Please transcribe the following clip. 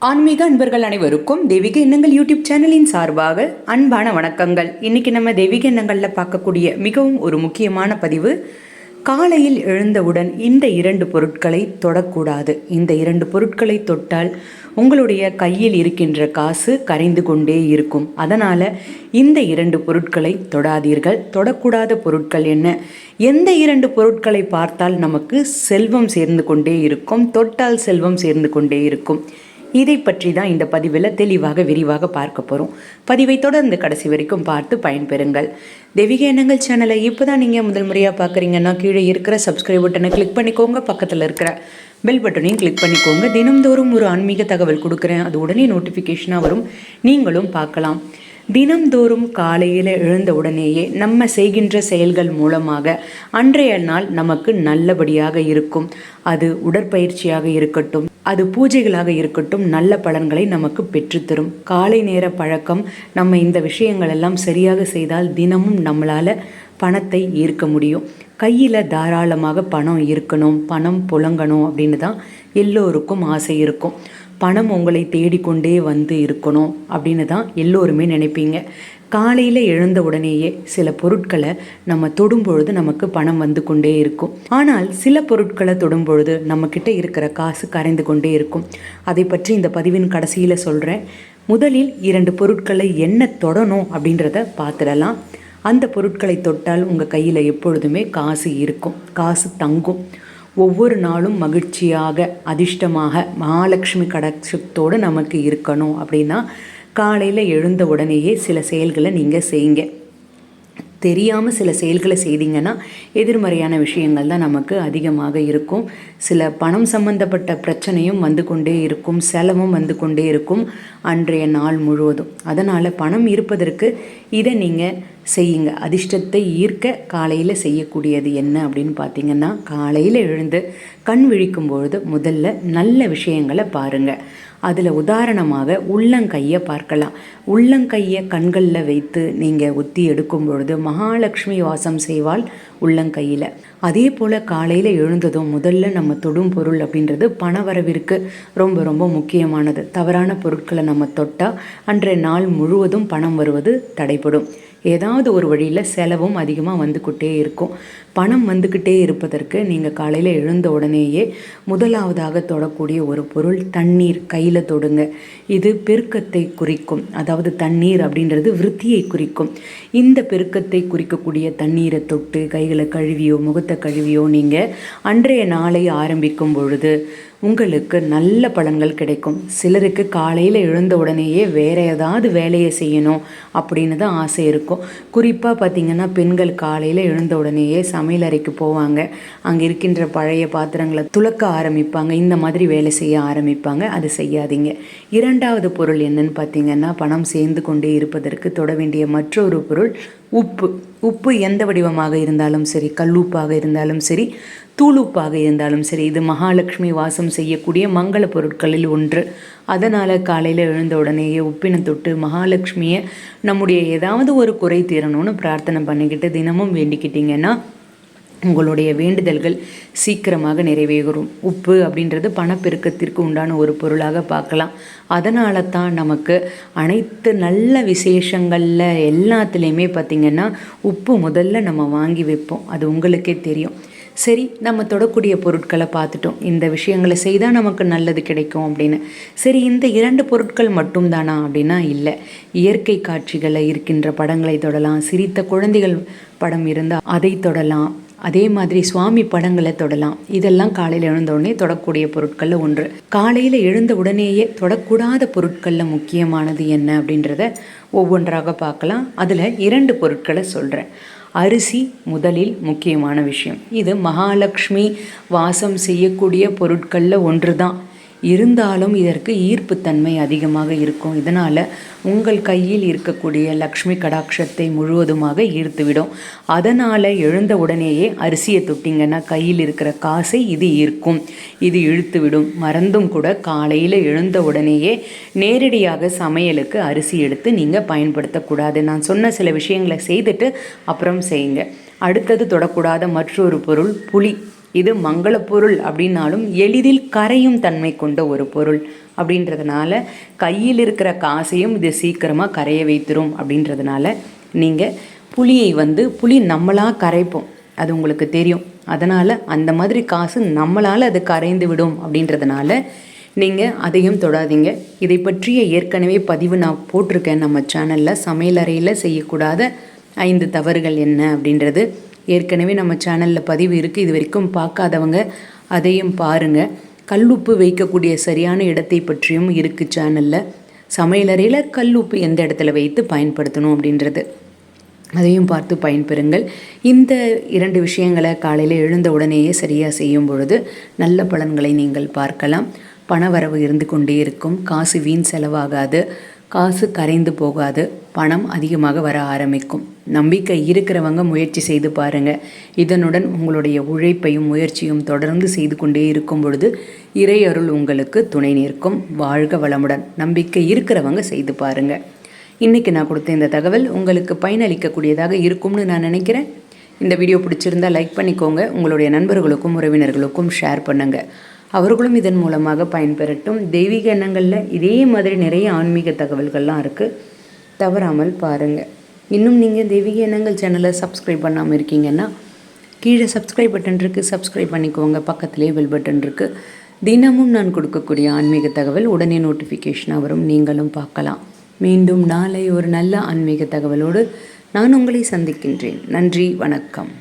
ஆன்மீக அன்பர்கள் அனைவருக்கும் தெய்வீக எண்ணங்கள் யூடியூப் சேனலின் சார்பாக அன்பான வணக்கங்கள். இன்னைக்கு நம்ம தெய்வீக எண்ணங்களில் பார்க்கக்கூடிய மிகவும் ஒரு முக்கியமான பதிவு, காலையில் எழுந்தவுடன் இந்த 2 பொருட்களை தொடக்கூடாது. இந்த 2 பொருட்களை தொட்டால் உங்களுடைய கையில் இருக்கின்ற காசு கரைந்து கொண்டே இருக்கும். அதனால் இந்த 2 பொருட்களை தொடாதீர்கள். தொடக்கூடாத பொருட்கள் என்ன? எந்த 2 பொருட்களை பார்த்தால் நமக்கு செல்வம் சேர்ந்து கொண்டே இருக்கும், தொட்டால் செல்வம் சேர்ந்து கொண்டே இருக்கும், இதை பற்றி தான் இந்த பதிவில் தெளிவாக விரிவாக பார்க்க போகிறோம். பதிவை தொடர்ந்து கடைசி வரைக்கும் பார்த்து பயன்பெறுங்கள். தெய்வீக எண்ணங்கள் சேனலை இப்போ தான் நீங்கள் முதல் முறையாக பார்க்குறீங்கன்னா கீழே இருக்கிற சப்ஸ்கிரைப் பட்டனை கிளிக் பண்ணிக்கோங்க, பக்கத்தில் இருக்கிற பெல் பட்டனையும் கிளிக் பண்ணிக்கோங்க. தினம்தோறும் ஒரு ஆன்மீக தகவல் கொடுக்குறேன், அது உடனே நோட்டிஃபிகேஷனாக வரும், நீங்களும் பார்க்கலாம். தினம்தோறும் காலையில் எழுந்த உடனேயே நம்ம செய்கின்ற செயல்கள் மூலமாக அன்றைய நாள் நமக்கு நல்லபடியாக இருக்கும். அது உடற்பயிற்சியாக இருக்கட்டும், அது பூஜைகளாக இருக்கட்டும், நல்ல பலன்களை நமக்கு பெற்றுத்தரும். காலை நேர பழக்கம், நம்ம இந்த விஷயங்கள் எல்லாம் சரியாக செய்தால் தினமும் நம்மளால் பணத்தை ஈர்க்க முடியும். கையில் தாராளமாக பணம் இருக்கணும், பணம் புழங்கணும் அப்படின்னு தான் எல்லோருக்கும் ஆசை இருக்கும். பணம் உங்களை தேடிக்கொண்டே வந்து இருக்கணும் அப்படின்னு தான் எல்லோருமே நினைப்பீங்க. காலையில் எழுந்த உடனேயே சில பொருட்களை நம்ம தொடும்பொழுது நமக்கு பணம் வந்து கொண்டே இருக்கும். ஆனால் சில பொருட்களை தொடும்பொழுது நம்மக்கிட்ட இருக்கிற காசு கரைந்து கொண்டே இருக்கும். அதை பற்றி இந்த பதிவின் கடைசியில் சொல்கிறேன். முதலில் 2 பொருட்களை என்ன தொடணும் அப்படின்றத பார்த்துடலாம். அந்த பொருட்களை தொட்டால் உங்கள் கையில் எப்பொழுதுமே காசு இருக்கும், காசு தங்கும். ஒவ்வொரு நாளும் மகிழ்ச்சியாக அதிர்ஷ்டமாக மகாலட்சுமி கடாட்சத்தோடு நமக்கு இருக்கணும் அப்படின்னா காலையில் எழுந்த உடனேயே சில செயல்களை நீங்கள் செய்யுங்க. தெரியாமல் சில செயல்களை செய்தீங்கன்னா எதிர்மறையான விஷயங்கள் தான் நமக்கு அதிகமாக இருக்கும். சில பணம் சம்பந்தப்பட்ட பிரச்சனையும் வந்து கொண்டே இருக்கும், செலவும் வந்து கொண்டே இருக்கும் அன்றைய நாள் முழுவதும். அதனால் பணம் இருப்பதற்கு இதை நீங்கள் செய்யுங்க. அதிர்ஷ்டத்தை ஈர்க்க காலையில் செய்யக்கூடியது என்ன அப்படின்னு பார்த்தீங்கன்னா, காலையில் எழுந்து கண் விழிக்கும் பொழுது முதல்ல நல்ல விஷயங்களை பாருங்கள். அதில் உதாரணமாக உள்ளங்கையை பார்க்கலாம். உள்ளங்கையை கண்களில் வைத்து நீங்கள் ஒத்தி எடுக்கும் பொழுது மகாலட்சுமி வாசம் செய்வாள் உள்ளங்கையில். அதே போல் காலையில் எழுந்ததும் முதல்ல நம்ம தொடும் பொருள் அப்படின்றது பணவரவிற்கு ரொம்ப ரொம்ப முக்கியமானது. தவறான பொருட்களை நம்ம தொட்டால் அன்றைய நாள் முழுவதும் பணம் வருவது தடைப்படும். ஏதாவது ஒரு வழியில் செலவும் அதிகமாக வந்துக்கிட்டே இருக்கும். பணம் வந்துக்கிட்டே இருப்பதற்கு நீங்கள் காலையில் எழுந்த உடனேயே முதலாவதாக தொடக்கூடிய ஒரு பொருள் தண்ணீர் கையில் தொடுங்க. இது பெருக்கத்தை குறிக்கும். அதாவது தண்ணீர் அப்படின்றது விருத்தியை குறிக்கும். இந்த பெருக்கத்தை குறிக்கக்கூடிய தண்ணீரை தொட்டு கைகளை கழுவியோ முகத்தை கழுவியோ நீங்கள் அன்றைய நாளை ஆரம்பிக்கும் பொழுது உங்களுக்கு நல்ல பலன்கள் கிடைக்கும். சிலருக்கு காலையில் எழுந்த உடனேயே வேறு ஏதாவது வேலையை செய்யணும் அப்படின்னு தான் ஆசை இருக்கும். குறிப்பாக பார்த்திங்கன்னா பெண்கள் காலையில் எழுந்த உடனேயே சமையல் அறைக்கு போவாங்க. அங்கே இருக்கின்ற பழைய பாத்திரங்களை துலக்க ஆரம்பிப்பாங்க, இந்த மாதிரி வேலை செய்ய ஆரம்பிப்பாங்க. அது செய்யாதீங்க. 2வது பொருள் என்னன்னு பார்த்திங்கன்னா, பணம் சேர்ந்து கொண்டே இருப்பதற்கு தொட வேண்டிய மற்றொரு பொருள் உப்பு. உப்பு எந்த வடிவமாக இருந்தாலும் சரி, கல்லுப்பாக இருந்தாலும் சரி, தூளுப்பாக இருந்தாலும் சரி, இது மகாலட்சுமி வாசம் செய்யக்கூடிய மங்கள பொருட்களில் ஒன்று. அதனால் காலையில் எழுந்த உடனேயே உப்பினை தொட்டு மகாலட்சுமியை நம்முடைய ஏதாவது ஒரு குறை தீரணும்னு பிரார்த்தனை பண்ணிக்கிட்டு தினமும் வேண்டிக்கிட்டிங்கன்னா உங்களுடைய வேண்டுதல்கள் சீக்கிரமாக நிறைவேறும். உப்பு அப்படின்றது பணப்பெருக்கத்திற்கு உண்டான ஒரு பொருளாக பார்க்கலாம். அதனால தான் நமக்கு அனைத்து நல்ல விசேஷங்களில் எல்லாத்துலேயுமே பார்த்திங்கன்னா உப்பு முதல்ல நம்ம வாங்கி வைப்போம். அது உங்களுக்கே தெரியும். சரி, நம்ம தொடக்கூடிய பொருட்களை பார்த்துட்டோம். இந்த விஷயங்களை செய்தால் நமக்கு நல்லது கிடைக்கும் அப்படின்னு. சரி, இந்த 2 பொருட்கள் மட்டும்தானா அப்படின்னா இல்லை. இயற்கை காட்சிகளில் இருக்கின்ற படங்களை தொடலாம். சிரித்த குழந்தைகள் படம் இருந்தால் அதை தொடலாம். அதே மாதிரி சுவாமி படங்களை தொடலாம். இதெல்லாம் காலையில் எழுந்த உடனே தொடக்கூடிய பொருட்களில் ஒன்று. காலையில் எழுந்த உடனேயே தொடக்கூடாத பொருட்களில் முக்கியமானது என்ன அப்படின்றத ஒவ்வொன்றாக பார்க்கலாம். அதில் 2 பொருட்களை சொல்கிறேன். அரிசி முதலில் முக்கியமான விஷயம். இது மகாலட்சுமி வாசம் செய்யக்கூடிய பொருட்களில் ஒன்று தான். இருந்தாலும் இதற்கு ஈர்ப்புத்தன்மை அதிகமாக இருக்கும். இதனால் உங்கள் கையில் இருக்கக்கூடிய லக்ஷ்மி கடாட்சத்தை முழுவதுமாக ஈர்த்துவிடும். அதனால் எழுந்த உடனேயே அரிசியை தொட்டிங்கன்னா கையில் இருக்கிற காசை இது ஈர்க்கும், இது இழுத்துவிடும். மறந்தும் கூட காலையில் எழுந்த உடனேயே நேரடியாக சமையலுக்கு அரிசி எடுத்து நீங்கள் பயன்படுத்தக்கூடாது. நான் சொன்ன சில விஷயங்களை செய்துட்டு அப்புறம் செய்யுங்க. அடுத்தது தொடக்கூடாத மற்றொரு பொருள் புளி. இது மங்கள பொருள் அப்படின்னாலும் எளிதில் கரையும் தன்மை கொண்ட ஒரு பொருள் அப்படின்றதுனால கையில் இருக்கிற காசையும் இது சீக்கிரமாக கரைய வைத்திரும். அப்படின்றதுனால நீங்கள் புளி நம்மளாக கரைப்போம், அது உங்களுக்கு தெரியும். அதனால் அந்த மாதிரி காசு நம்மளால் அது கரைந்து விடும். அப்படின்றதுனால நீங்கள் அதையும் தொடாதீங்க. இதை பற்றிய ஏற்கனவே பதிவு நான் போட்டிருக்கேன் நம்ம சேனலில். சமையலறையில் செய்யக்கூடாத 5 தவறுகள் என்ன அப்படின்றது ஏற்கனவே நம்ம சேனலில் பதிவு இருக்குது. இது வரைக்கும் பார்க்காதவங்க அதையும் பாருங்கள். கல்லுப்பு வைக்கக்கூடிய சரியான இடத்தை பற்றியும் இருக்குது சேனலில். சமையலறையில் கல்லுப்பு எந்த இடத்துல வைத்து பயன்படுத்தணும் அப்படின்றது அதையும் பார்த்து பயன்பெறுங்கள். இந்த 2 விஷயங்களை காலையில் எழுந்த உடனேயே சரியாக செய்யும் பொழுது நல்ல பலன்களை நீங்கள் பார்க்கலாம். பணவரவு இருந்து கொண்டே இருக்கும், காசு வீண் செலவாகாது, காசு கரைந்து போகாது, பணம் அதிகமாக வர ஆரம்பிக்கும். நம்பிக்கை இருக்கிறவங்க முயற்சி செய்து பாருங்கள். இதனுடன் உங்களுடைய உழைப்பையும் முயற்சியும் தொடர்ந்து செய்து கொண்டே இருக்கும் பொழுது இறையருள் உங்களுக்கு துணை நிற்கும். வாழ்க வளமுடன். நம்பிக்கை இருக்கிறவங்க செய்து பாருங்கள். இன்றைக்கி நான் கொடுத்த இந்த தகவல் உங்களுக்கு பயனளிக்கக்கூடியதாக இருக்கும்னு நான் நினைக்கிறேன். இந்த வீடியோ பிடிச்சிருந்தால் லைக் பண்ணிக்கோங்க. உங்களுடைய நண்பர்களுக்கும் உறவினர்களுக்கும் ஷேர் பண்ணுங்கள். அவர்களும் இதன் மூலமாக பயன்பெறட்டும். தெய்வீக எண்ணங்களில் இதே மாதிரி நிறைய ஆன்மீக தகவல்கள்லாம் இருக்குது, தவறாமல் பாருங்கள். இன்னும் நீங்கள் தெய்வீக எண்ணங்கள் சேனலை சப்ஸ்கிரைப் பண்ணாமல் இருக்கீங்கன்னா கீழே சப்ஸ்கிரைப் பட்டன் இருக்குது, சப்ஸ்கிரைப் பண்ணிக்கோங்க. பக்கத்துலேயே பெல் பட்டன் இருக்குது. தினமும் நான் கொடுக்கக்கூடிய ஆன்மீக தகவல் உடனே நோட்டிஃபிகேஷனாக வரும், நீங்களும் பார்க்கலாம். மீண்டும் நாளை ஒரு நல்ல ஆன்மீக தகவலோடு நான் உங்களை சந்திக்கின்றேன். நன்றி, வணக்கம்.